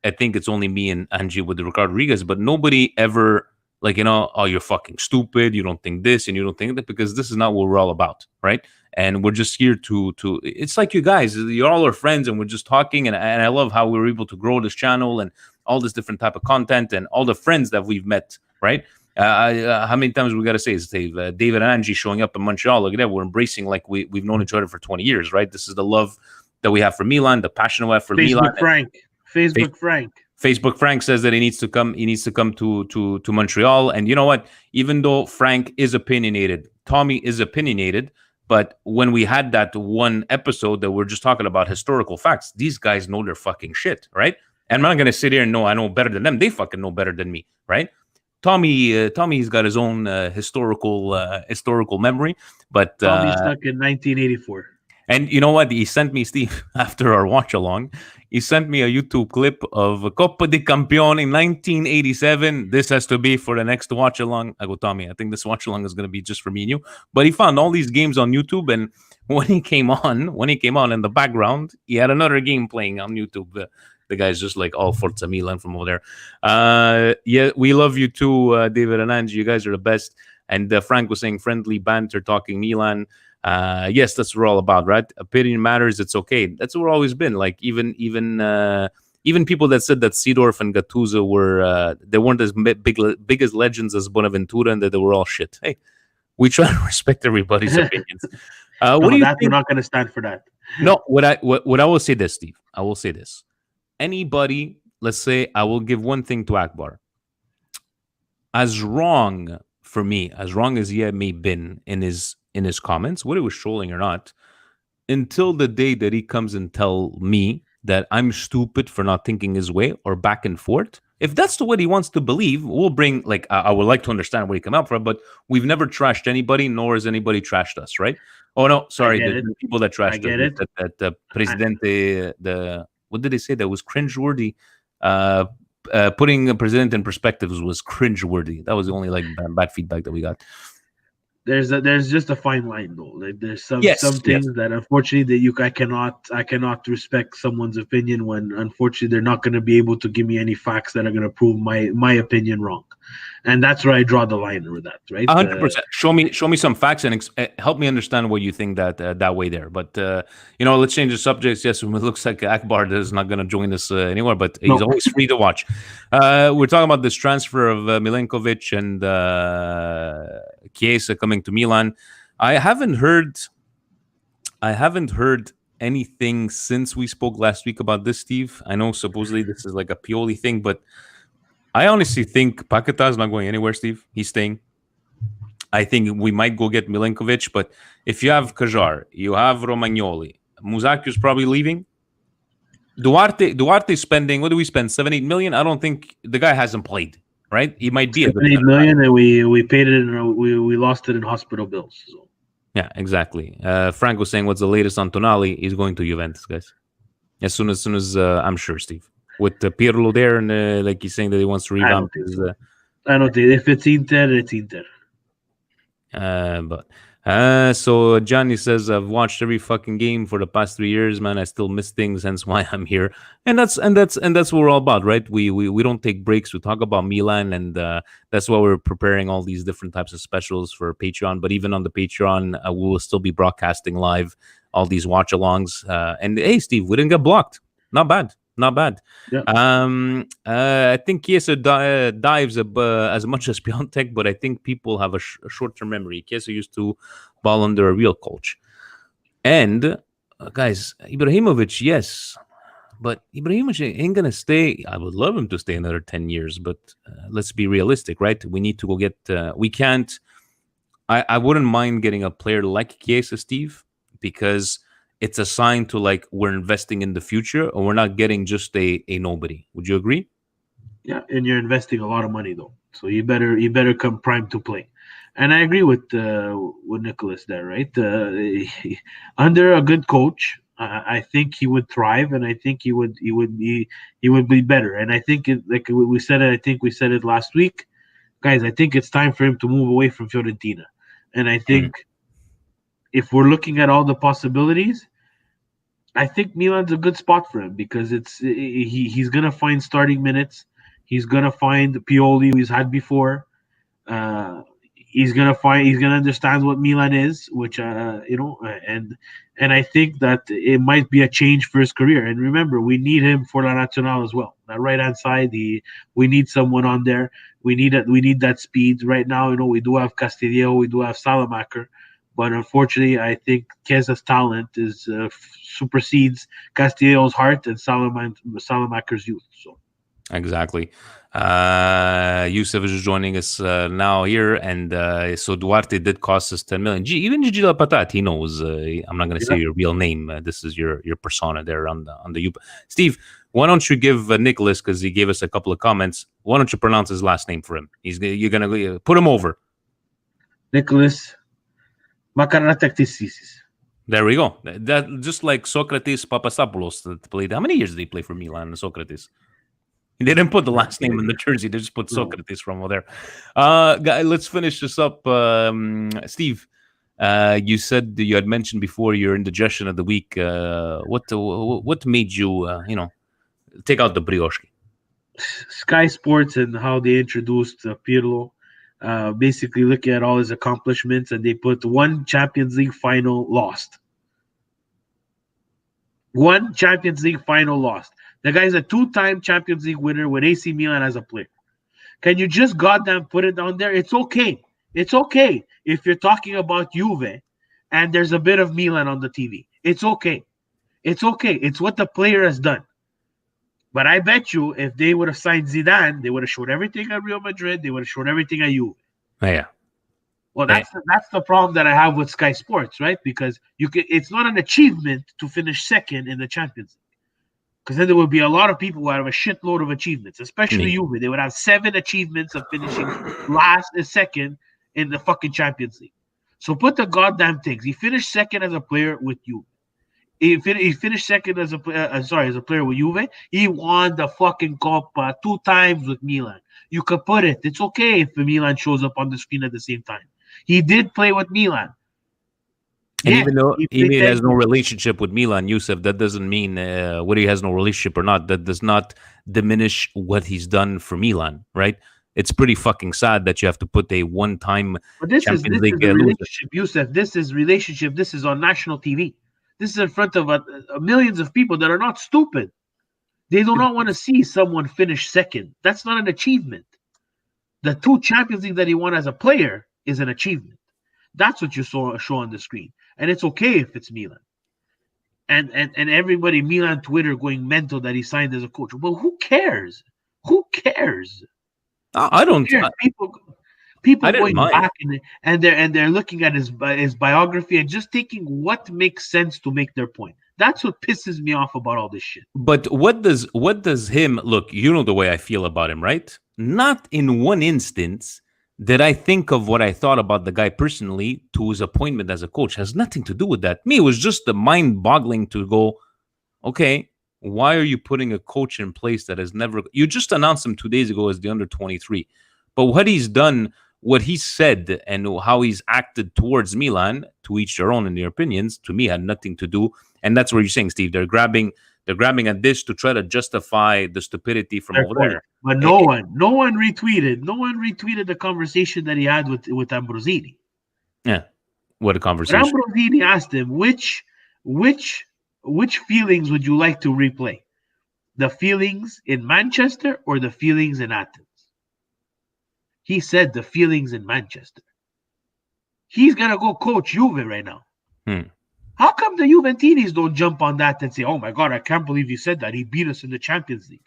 I think it's only me and Angie with the Ricardo Rodriguez, but nobody ever, like, oh, you're fucking stupid. You don't think this and you don't think that, because this is not what we're all about, right? And we're just here to it's like you guys, you're all our friends, and we're just talking. And I love how we're able to grow this channel and all this different type of content and all the friends that we've met, right? How many times we got to say is David and Angie showing up in Montreal? Look at that. We're embracing like we've known each other for 20 years, right? This is the love that we have for Milan, the passion we have for Milan. Facebook Frank says that he needs to come. He needs to come to Montreal. And you know what? Even though Frank is opinionated, Tommy is opinionated. But when we had that one episode that we're just talking about historical facts, these guys know their fucking shit, right? And I'm not gonna sit here and I know better than them. They fucking know better than me, right? Tommy's got his own historical memory, but Tommy's stuck in 1984. And you know what? He sent me, Steve, after our watch along, he sent me a YouTube clip of Coppa di Campione in 1987. This has to be for the next watch along. I go, Tommy, I think this watch along is going to be just for me and you. But he found all these games on YouTube, and when he came on in the background, he had another game playing on YouTube. The guy's just like all Forza Milan from over there. Yeah, we love you too, David and Angie. You guys are the best. And Frank was saying friendly banter, talking Milan. Yes, that's what we're all about, right? Opinion matters. It's okay. That's what we're always been. Like even people that said that Seedorf and Gattuso were they weren't as big as legends as Bonaventura, and that they were all shit. Hey, we try to respect everybody's opinions. What do you think? We're not going to stand for that. No, what I will say this, Steve. I will say this. Anybody, let's say, I will give one thing to Akbar. As wrong for me, as wrong as he may have been in his comments, whether it was trolling or not, until the day that he comes and tell me that I'm stupid for not thinking his way, or back and forth. If that's the way he wants to believe, we'll bring, like, I would like to understand where he come out from, but we've never trashed anybody, nor has anybody trashed us, right? Oh, no, sorry, the people that trashed us, that Presidente, what did they say? That was cringeworthy. Putting a president in perspectives was cringeworthy. That was the only bad feedback that we got. There's just a fine line though. Like there's some things that unfortunately that I cannot respect someone's opinion when unfortunately they're not going to be able to give me any facts that are going to prove my opinion wrong, and that's where I draw the line with that. Right, 100%. Show me some facts and help me understand what you think that way there. But let's change the subjects. Yes, it looks like Akbar is not going to join us anymore, but he's always free to watch. We're talking about this transfer of Milenkovic and Chiesa coming to Milan. I haven't heard anything since we spoke last week about this, Steve. I know supposedly this is like a Pioli thing, but I honestly think Paquetá is not going anywhere, Steve. He's staying. I think we might go get Milenkovic, but if you have Kajar, you have Romagnoli, Musacchio's probably leaving. Duarte spending, what do we spend? 7-8 million? I don't think the guy hasn't played. Right, he might be 8 million, and we paid it, and we lost it in hospital bills. So. Yeah, exactly. Frank was saying, "What's the latest on Tonali? He's going to Juventus, guys." As soon as I'm sure, Steve, with Pirlo there, and like he's saying that he wants to I revamp don't think his. so. I don't think if it's Inter, it's Inter. But so Johnny says I've watched every fucking game for the past 3 years, man. I still miss things, hence why I'm here. And that's what we're all about, right? We don't take breaks. We talk about Milan, and that's why we're preparing all these different types of specials for Patreon. But even on the Patreon, we will still be broadcasting live all these watch-alongs. And hey, Steve, we didn't get blocked. Not bad. Not bad. Yeah. I think Chiesa dives as much as Piontek, but I think people have a short-term memory. Chiesa used to ball under a real coach. And guys, Ibrahimovic, yes, but Ibrahimovic ain't gonna stay. I would love him to stay another 10 years, but let's be realistic, right? We need to go get. We can't. I wouldn't mind getting a player like Chiesa, Steve, because it's a sign to like we're investing in the future, and we're not getting just a nobody. Would you agree? Yeah, and you're investing a lot of money though, so you better come prime to play. And I agree with Nicholas there, right? Under a good coach, I think he would thrive, and I think he would be better. And I think like we said it, I think we said it last week, guys. I think it's time for him to move away from Fiorentina, and I Mm. think if we're looking at all the possibilities, I think Milan's a good spot for him because he's gonna find starting minutes. He's gonna find Pioli, who he's had before. Uh, he's gonna understand what Milan is, which and I think that it might be a change for his career. And remember, we need him for La Nacional as well. That right hand side, we need someone on there. We need that speed right now. We do have Castillo, we do have Salamaker, but unfortunately, I think Keza's talent supersedes Castillo's heart and Salamaker's youth. So Exactly. Yusuf is joining us now here, and so Duarte did cost us 10 million. Even Gigi Patat, he knows. I'm not going to say yeah, your real name. This is your persona there on the YouTube. Steve, why don't you give Nicholas, because he gave us a couple of comments. Why don't you pronounce his last name for him? You're gonna put him over. Nicholas Makarnataktisis. There we go. That just like Socrates Papasopoulos that played. How many years did he play for Milan? Socrates. They didn't put the last name in the jersey. They just put Socrates from over there. Guy, let's finish this up. Steve, you said you had mentioned before your indigestion of the week. What made you, take out the brioche? Sky Sports and how they introduced Pirlo. Basically, looking at all his accomplishments, and they put one Champions League final lost. One Champions League final lost. The guy's a two-time Champions League winner with AC Milan as a player. Can you just goddamn put it down there? It's okay. It's okay if you're talking about Juve and there's a bit of Milan on the TV. It's okay. It's okay. It's what the player has done. But I bet you if they would have signed Zidane, they would have showed everything at Real Madrid. They would have showed everything at Juve. Yeah. Well, that's the problem that I have with Sky Sports, right? Because it's not an achievement to finish second in the Champions League. Because then there would be a lot of people who have a shitload of achievements, especially Juve. They would have 7 achievements of finishing last and second in the fucking Champions League. So put the goddamn things. He finished second as a player with Juve. He finished second as a player with Juve. He won the fucking Coppa 2 times with Milan. You could put it. It's okay if Milan shows up on the screen at the same time. He did play with Milan. And even though he has no relationship with Milan, Yusuf, that doesn't mean whether he has no relationship or not. That does not diminish what he's done for Milan, right? It's pretty fucking sad that you have to put a one-time Champions League relationship, Yusuf. This is relationship. This is on national TV. This is in front of millions of people that are not stupid. They do not want to see someone finish second. That's not an achievement. The 2 Champions League that he won as a player is an achievement. That's what you show on the screen. And it's okay if it's Milan. And everybody, Milan Twitter going mental that he signed as a coach. Well, who cares? Who cares? I don't. People going back and they're looking at his biography and just taking what makes sense to make their point. That's what pisses me off about all this shit. But what does him look? You know the way I feel about him, right? Not in one instance did I think of what I thought about the guy personally to his appointment as a coach. Has nothing to do with that. Me, it was just the mind-boggling to go, okay, why are you putting a coach in place that has never? You just announced him 2 days ago as the under-23, but what he's done, what he said, and how he's acted towards Milan, to each their own in their opinions, to me had nothing to do. And that's what you're saying, Steve. They're grabbing at this to try to justify the stupidity from over there. But no one retweeted the conversation that he had with Ambrosini. Yeah, what a conversation. But Ambrosini asked him which feelings would you like to replay? The feelings in Manchester or the feelings in Athens? He said the feelings in Manchester. He's gonna go coach Juve right now. How come the Juventinis don't jump on that and say, "Oh my God, I can't believe you said that. He beat us in the Champions League."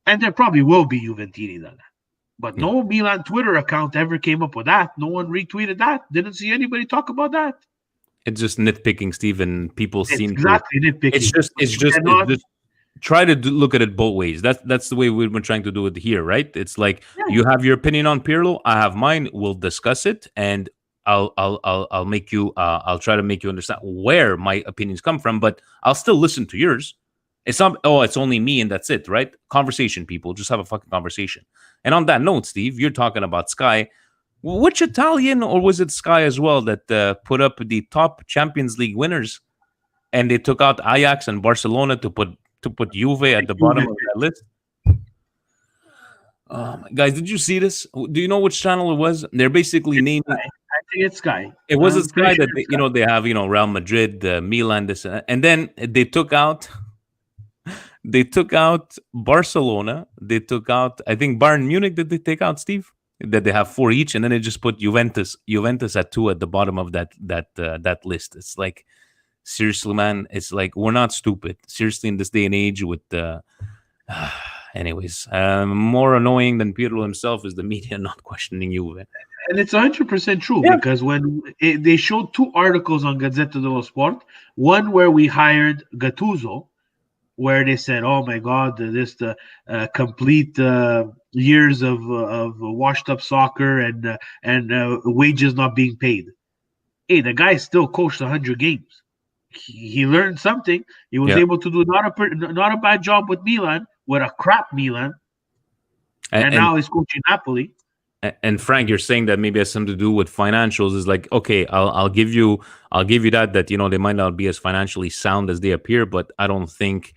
And there probably will be Juventinis on that. But no Milan Twitter account ever came up with that. No one retweeted that. Didn't see anybody talk about that. It's just nitpicking, Steve, and people seem exactly nitpicking. It's just try to look at it both ways. That's the way we've been trying to do it here, right? It's like you have your opinion on Pirlo, I have mine. We'll discuss it, and I'll make you. I'll try to make you understand where my opinions come from, but I'll still listen to yours. It's not. Oh, it's only me, and that's it, right? Conversation, people. Just have a fucking conversation. And on that note, Steve, you're talking about Sky. Which Italian, or was it Sky as well, that put up the top Champions League winners, and they took out Ajax and Barcelona to put Juve at the bottom of that list? Guys, did you see this? Do you know which channel it was? They're basically naming. I think it's Sky. It was a Sky that they have Real Madrid, Milan, this, and then they took out. They took out Barcelona. They took out, I think, Bayern Munich. Did they take out, Steve? That they have 4 each, and then they just put Juventus at 2 at the bottom of that list. It's like, seriously, man. It's like, we're not stupid. Seriously, in this day and age, with anyways, more annoying than Pirlo himself is the media not questioning Juve. And it's 100% true, because when they showed 2 articles on Gazzetta dello Sport, one where we hired Gattuso, where they said, "Oh my God, this the complete years of washed up soccer and wages not being paid." Hey, the guy still coached 100 games. He learned something. He was able to do not a bad job with Milan, with a crap Milan, and now he's coaching Napoli. And Frank, you're saying that maybe has something to do with financials. Is like, okay, I'll give you that they might not be as financially sound as they appear, but I don't think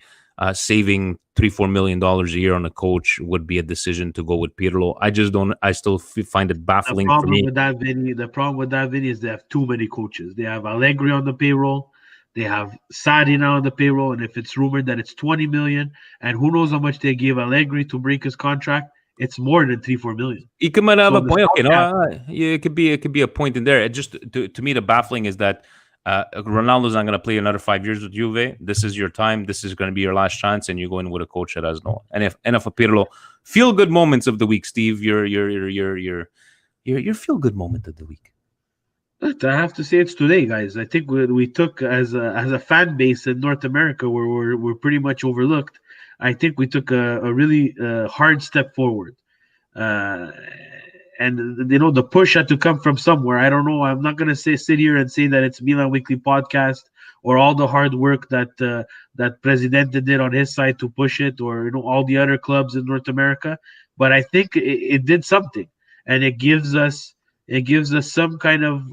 saving $3-4 million a year on a coach would be a decision to go with Pirlo. I just don't. I still find it baffling for me. The problem with that, Vinny, is they have too many coaches. They have Allegri on the payroll. They have Sarri now on the payroll, and if it's rumored that it's $20 million, and who knows how much they give Allegri to break his contract, it's more than $3-4 million. He could have a point. Okay, it could be a point in there. It just to me, the baffling is that Ronaldo's not going to play another 5 years with Juve. This is your time. This is going to be your last chance, and you go in with a coach that has no. And if a Pirlo, feel good moments of the week, Steve. Your feel good moment of the week. I have to say it's today, guys. I think we took as a fan base in North America where we're pretty much overlooked. I think we took a really hard step forward. And the push had to come from somewhere. I don't know. I'm not going to sit here and say that it's Milan Weekly Podcast or all the hard work that Presidente did on his side to push it, or all the other clubs in North America. But I think it did something, and it gives us some kind of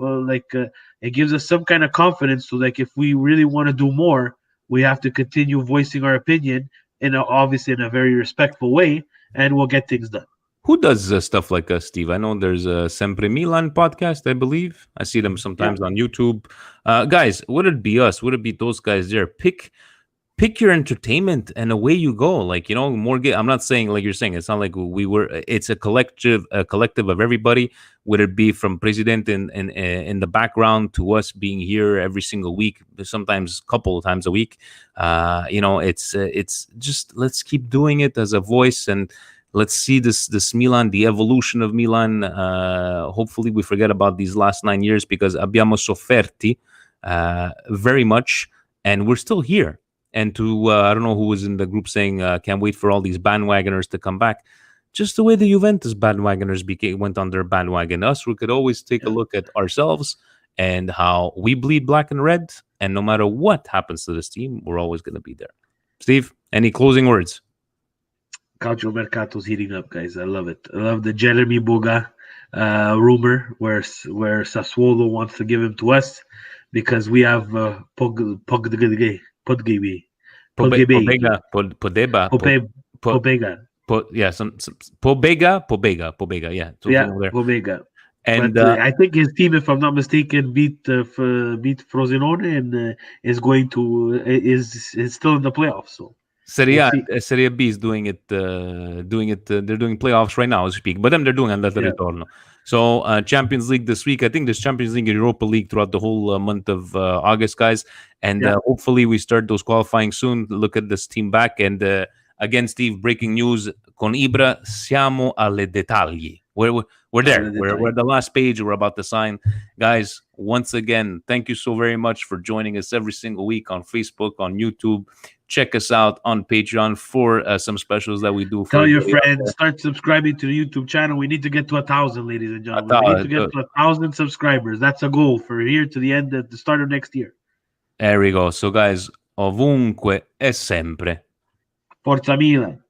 it gives us some kind of confidence. So if we really want to do more, we have to continue voicing our opinion obviously in a very respectful way, and we'll get things done. Who does stuff like us, Steve? I know there's a Sempre Milan podcast, I believe. I see them sometimes on YouTube. Guys, would it be us? Would it be those guys there? Pick your entertainment and away you go. More. I'm not saying like you're saying. It's not like we were. It's a collective of everybody. Would it be from President in the background to us being here every single week, sometimes a couple of times a week? It's just let's keep doing it as a voice, and let's see this Milan, the evolution of Milan. Hopefully, we forget about these last 9 years, because abbiamo sofferti very much, and we're still here. And I don't know who was in the group saying, can't wait for all these bandwagoners to come back. Just the way the Juventus bandwagoners went on their bandwagon. Us, we could always take a look at ourselves and how we bleed black and red. And no matter what happens to this team, we're always going to be there. Steve, any closing words? Calcio Mercato's heating up, guys. I love it. I love the Jeremy Boga rumor where Sassuolo wants to give him to us because we have Podgebe. Pobega, Podeba, Pobega. yeah, some Pobega, yeah. Yeah, Pobega. And but I think his team, if I'm not mistaken, beat Frosinone and is going to is still in the playoffs. So Serie B is doing it. They're doing playoffs right now as we speak. But them they're doing Andata Ritorno. So Champions League this week. I think there's Champions League and Europa League throughout the whole month of August, guys. And hopefully we start those qualifying soon. Look at this team back. And again, Steve, breaking news. Con Ibra, siamo alle dettagli. We're there. We're at the last page. We're about to sign. Guys, once again, thank you so very much for joining us every single week on Facebook, on YouTube. Check us out on Patreon for some specials that we do. Tell your friends. Start subscribing to the YouTube channel. We need to get to 1,000, ladies and gentlemen. We need to get to 1,000 subscribers. That's a goal for here to the end at the start of next year. There we go. So, guys, ovunque e sempre. Forza Milan.